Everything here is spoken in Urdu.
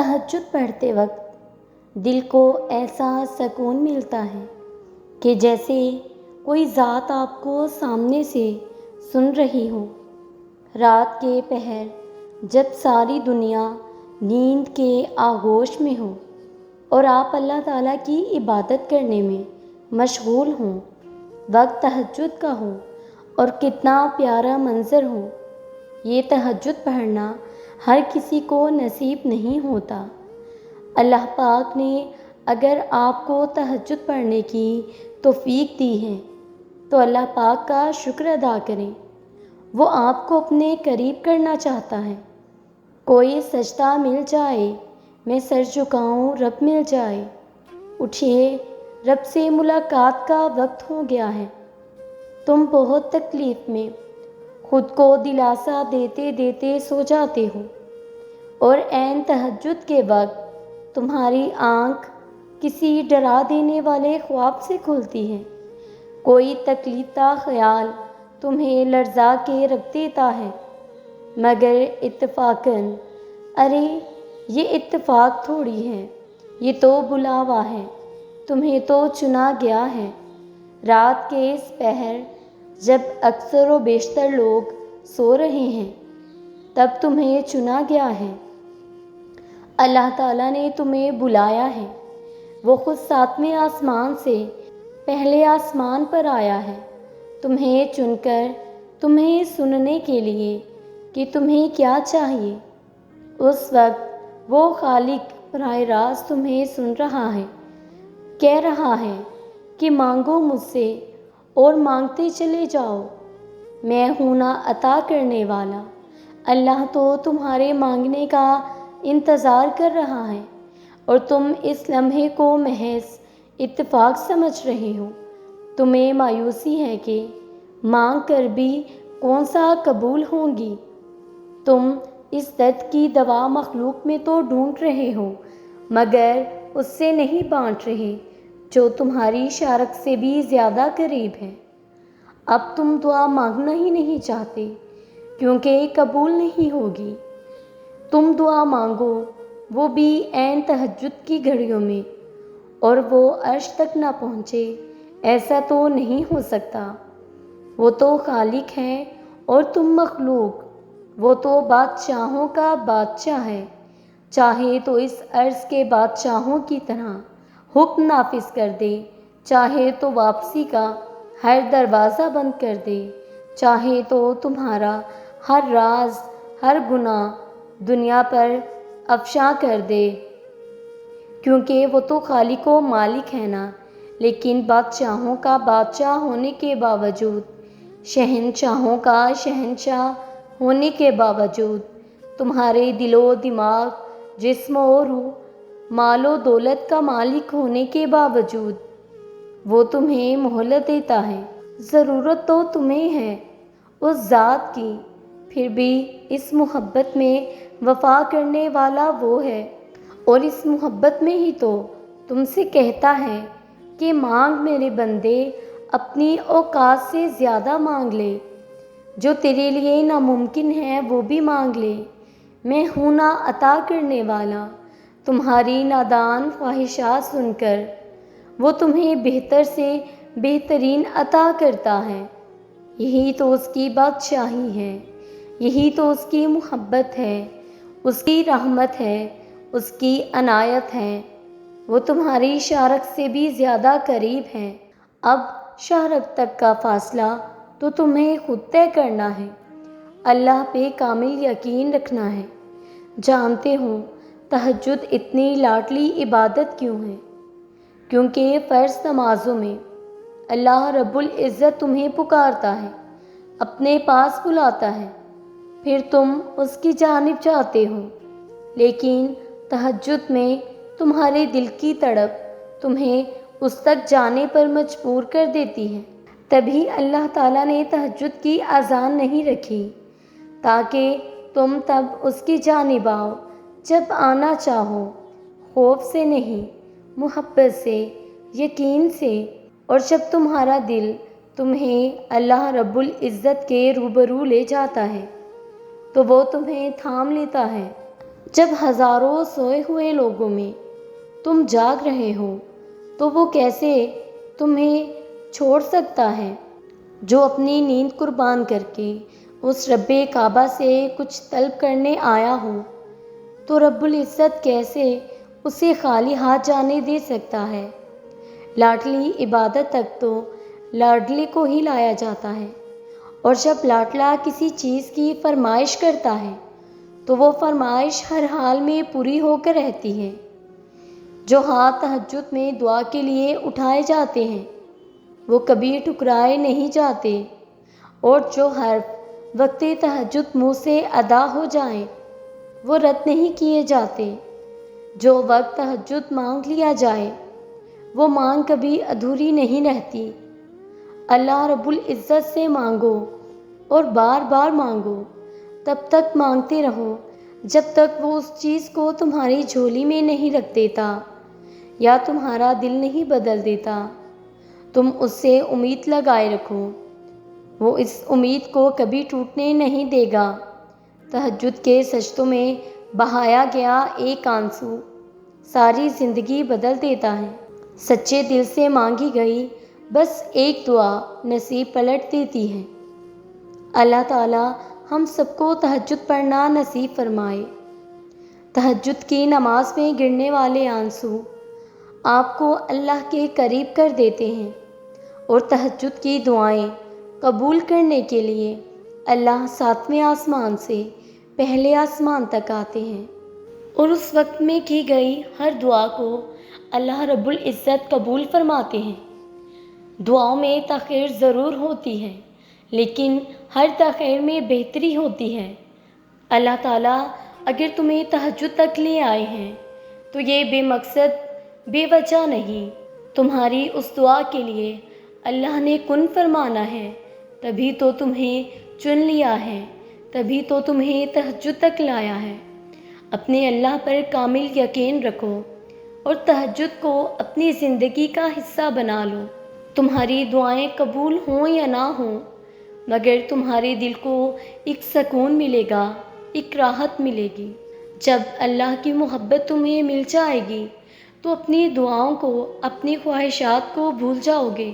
تہجد پڑھتے وقت دل کو ایسا سکون ملتا ہے کہ جیسے کوئی ذات آپ کو سامنے سے سن رہی ہو۔ رات کے پہر جب ساری دنیا نیند کے آغوش میں ہو اور آپ اللہ تعالیٰ کی عبادت کرنے میں مشغول ہوں، وقت تہجد کا ہو اور کتنا پیارا منظر ہو، یہ تہجد پڑھنا ہر کسی کو نصیب نہیں ہوتا۔ اللہ پاک نے اگر آپ کو تہجد پڑھنے کی توفیق دی ہے تو اللہ پاک کا شکر ادا کریں۔ وہ آپ کو اپنے قریب کرنا چاہتا ہے۔ کوئی سجدہ مل جائے، میں سر جھکاؤں، رب مل جائے۔ اٹھیے، رب سے ملاقات کا وقت ہو گیا ہے۔ تم بہت تکلیف میں خود کو دلاسا دیتے دیتے سو جاتے ہو اور عین تہجد کے وقت تمہاری آنکھ کسی ڈرا دینے والے خواب سے کھلتی ہے۔ کوئی تکلیف دہ خیال تمہیں لرزا کے رکھ دیتا ہے، مگر اتفاقاً، ارے یہ اتفاق تھوڑی ہے، یہ تو بلاوا ہے، تمہیں تو چنا گیا ہے۔ رات کے اس پہر جب اکثر و بیشتر لوگ سو رہے ہیں، تب تمہیں چنا گیا ہے۔ اللہ تعالیٰ نے تمہیں بلایا ہے۔ وہ خود 7ویں آسمان سے پہلے آسمان پر آیا ہے، تمہیں چن کر، تمہیں سننے کے لیے کہ تمہیں کیا چاہیے۔ اس وقت وہ خالق براہ راست تمہیں سن رہا ہے، کہہ رہا ہے کہ مانگو مجھ سے اور مانگتے چلے جاؤ، میں ہوں نا عطا کرنے والا۔ اللہ تو تمہارے مانگنے کا انتظار کر رہا ہے اور تم اس لمحے کو محض اتفاق سمجھ رہے ہو۔ تمہیں مایوسی ہے کہ مانگ کر بھی کون سا قبول ہوں گی۔ تم اس درد کی دوا مخلوق میں تو ڈھونڈ رہے ہو، مگر اس سے نہیں بانٹ رہے جو تمہاری شارک سے بھی زیادہ قریب ہے۔ اب تم دعا مانگنا ہی نہیں چاہتے کیونکہ قبول نہیں ہوگی۔ تم دعا مانگو، وہ بھی عین تہجد کی گھڑیوں میں، اور وہ عرش تک نہ پہنچے، ایسا تو نہیں ہو سکتا۔ وہ تو خالق ہے اور تم مخلوق۔ وہ تو بادشاہوں کا بادشاہ ہے، چاہے تو اس عرض کے بادشاہوں کی طرح حکم نافذ کر دے، چاہے تو واپسی کا ہر دروازہ بند کر دے، چاہے تو تمہارا ہر راز، ہر گناہ دنیا پر افشاں کر دے، کیونکہ وہ تو خالق و مالک ہے نا۔ لیکن بادشاہوں کا بادشاہ ہونے کے باوجود، شہنشاہوں کا شہنشاہ ہونے کے باوجود، تمہارے دل و دماغ، جسم و روح، مال و دولت کا مالک ہونے کے باوجود، وہ تمہیں مہلت دیتا ہے۔ ضرورت تو تمہیں ہے اس ذات کی، پھر بھی اس محبت میں وفا کرنے والا وہ ہے، اور اس محبت میں ہی تو تم سے کہتا ہے کہ مانگ میرے بندے، اپنی اوقات سے زیادہ مانگ لے، جو تیرے لیے ناممکن ہے وہ بھی مانگ لے، میں ہوں نا عطا کرنے والا۔ تمہاری نادان خواہشات سن کر وہ تمہیں بہتر سے بہترین عطا کرتا ہے۔ یہی تو اس کی بادشاہی ہے، یہی تو اس کی محبت ہے، اس کی رحمت ہے، اس کی عنایت ہے۔ وہ تمہاری شارک سے بھی زیادہ قریب ہے۔ اب شارک تک کا فاصلہ تو تمہیں خود طے کرنا ہے۔ اللہ پہ کامل یقین رکھنا ہے۔ جانتے ہو تہجد اتنی لاڈلی عبادت کیوں ہے؟ کیونکہ فرض نمازوں میں اللہ رب العزت تمہیں پکارتا ہے، اپنے پاس بلاتا ہے، پھر تم اس کی جانب جاتے ہو۔ لیکن تہجد میں تمہارے دل کی تڑپ تمہیں اس تک جانے پر مجبور کر دیتی ہے۔ تبھی اللہ تعالیٰ نے تہجد کی اذان نہیں رکھی، تاکہ تم تب اس کی جانب آؤ جب آنا چاہو، خوف سے نہیں، محبت سے، یقین سے، اور جب تمہارا دل تمہیں اللہ رب العزت کے روبرو لے جاتا ہے تو وہ تمہیں تھام لیتا ہے۔ جب ہزاروں سوئے ہوئے لوگوں میں تم جاگ رہے ہو تو وہ کیسے تمہیں چھوڑ سکتا ہے؟ جو اپنی نیند قربان کر کے اس رب کعبہ سے کچھ طلب کرنے آیا ہو تو رب العزت کیسے اسے خالی ہاتھ جانے دے سکتا ہے؟ لاڈلی عبادت تک تو لاڈلے کو ہی لایا جاتا ہے، اور جب لاڈلا کسی چیز کی فرمائش کرتا ہے تو وہ فرمائش ہر حال میں پوری ہو کر رہتی ہے۔ جو ہاتھ تہجد میں دعا کے لیے اٹھائے جاتے ہیں وہ کبھی ٹھکرائے نہیں جاتے، اور جو حرف وقت تہجد منہ سے ادا ہو جائیں وہ رد نہیں کیے جاتے۔ جو وقت تہجد مانگ لیا جائے وہ مانگ کبھی ادھوری نہیں رہتی۔ اللہ رب العزت سے مانگو اور بار بار مانگو، تب تک مانگتے رہو جب تک وہ اس چیز کو تمہاری جھولی میں نہیں رکھ دیتا یا تمہارا دل نہیں بدل دیتا۔ تم اس سے امید لگائے رکھو، وہ اس امید کو کبھی ٹوٹنے نہیں دے گا۔ تہجد کے سجدوں میں بہایا گیا ایک آنسو ساری زندگی بدل دیتا ہے۔ سچے دل سے مانگی گئی بس ایک دعا نصیب پلٹ دیتی ہے۔ اللہ تعالیٰ ہم سب کو تہجد پڑھنا نصیب فرمائے۔ تہجد کی نماز میں گرنے والے آنسو آپ کو اللہ کے قریب کر دیتے ہیں، اور تہجد کی دعائیں قبول کرنے کے لیے اللہ 7ویں آسمان سے پہلے آسمان تک آتے ہیں، اور اس وقت میں کی گئی ہر دعا کو اللہ رب العزت قبول فرماتے ہیں۔ دعاؤں میں تاخیر ضرور ہوتی ہے، لیکن ہر تاخیر میں بہتری ہوتی ہے۔ اللہ تعالیٰ اگر تمہیں تہجد تک لے آئے ہیں تو یہ بے مقصد بے وجہ نہیں۔ تمہاری اس دعا کے لیے اللہ نے کن فرمانا ہے، تبھی تو تمہیں چن لیا ہے، تبھی تو تمہیں تہجد تک لایا ہے۔ اپنے اللہ پر کامل یقین رکھو اور تہجد کو اپنی زندگی کا حصہ بنا لو۔ تمہاری دعائیں قبول ہوں یا نہ ہوں، مگر تمہارے دل کو ایک سکون ملے گا، ایک راحت ملے گی۔ جب اللہ کی محبت تمہیں مل جائے گی تو اپنی دعاؤں کو، اپنی خواہشات کو بھول جاؤ گے۔